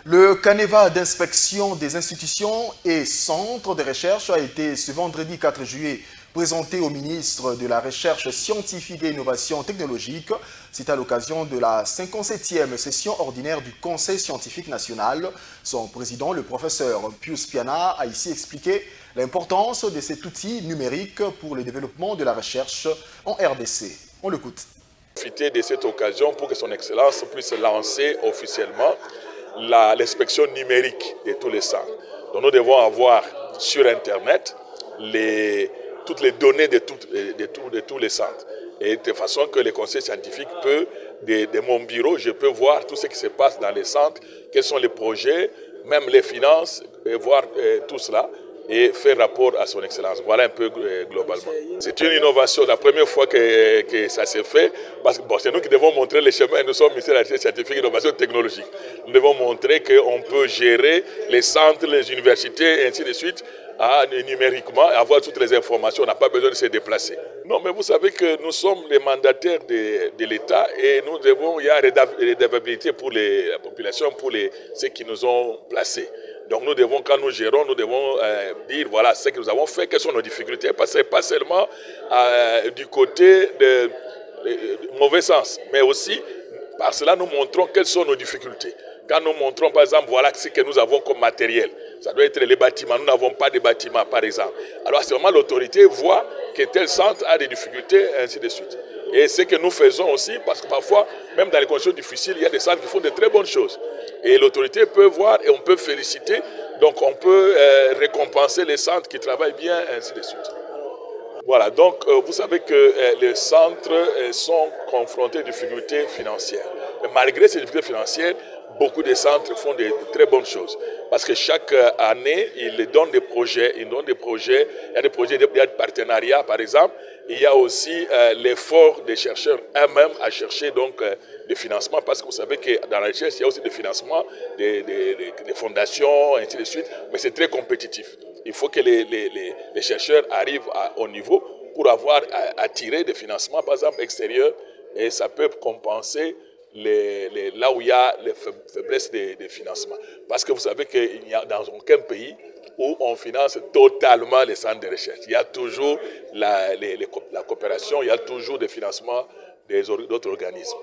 Le canevas d'inspection des institutions et centres de recherche a été ce vendredi 4 juillet présenté au ministre de la Recherche scientifique et innovation technologique. C'est à l'occasion de la 57e session ordinaire du Conseil scientifique national. Son président, le professeur Pius Piana, a ici expliqué l'importance de cet outil numérique pour le développement de la recherche en RDC. On l'écoute. Profiter de cette occasion pour que son Excellence puisse lancer officiellement l'inspection numérique de tous les centres. Donc nous devons avoir sur Internet toutes les données de tous les centres. Et de façon que le conseil scientifique peut, de mon bureau, je peux voir tout ce qui se passe dans les centres, quels sont les projets, même les finances, et voir tout cela et faire rapport à son Excellence. Voilà un peu globalement. C'est une innovation, la première fois que ça s'est fait, parce que c'est nous qui devons montrer les chemins, nous sommes ministère de la Recherche scientifique et innovation technologique. Nous devons montrer qu'on peut gérer les centres, les universités, et ainsi de suite, numériquement, avoir toutes les informations, on n'a pas besoin de se déplacer. Non, mais vous savez que nous sommes les mandataires de l'État et il y a redevabilité pour la population, pour ceux qui nous ont placés. Donc nous devons, quand nous gérons, nous devons dire voilà ce que nous avons fait, quelles sont nos difficultés, parce que ce n'est pas seulement du côté de mauvais sens, mais aussi par cela nous montrons quelles sont nos difficultés. Quand nous montrons par exemple, voilà ce que nous avons comme matériel, ça doit être les bâtiments, nous n'avons pas de bâtiments par exemple. Alors à ce moment l'autorité voit que tel centre a des difficultés, et ainsi de suite. Et ce que nous faisons aussi, parce que parfois, même dans les conditions difficiles, il y a des centres qui font de très bonnes choses. Et l'autorité peut voir et on peut féliciter, donc on peut récompenser les centres qui travaillent bien, et ainsi de suite. Voilà, donc vous savez que les centres sont confrontés à des difficultés financières. Mais malgré ces difficultés financières, beaucoup de centres font de très bonnes choses. Parce que chaque année, ils donnent des projets, il y a des projets de partenariat par exemple. Il y a aussi l'effort des chercheurs eux-mêmes à chercher donc des financements, parce que vous savez que dans la recherche, il y a aussi des financements, des fondations, et ainsi de suite, mais c'est très compétitif. Il faut que les chercheurs arrivent au niveau pour avoir attiré des financements, par exemple, extérieurs, et ça peut compenser là où il y a les faiblesses des financements. Parce que vous savez qu'il n'y a dans aucun pays où on finance totalement les centres de recherche. Il y a toujours la coopération, il y a toujours des financements d'autres organismes.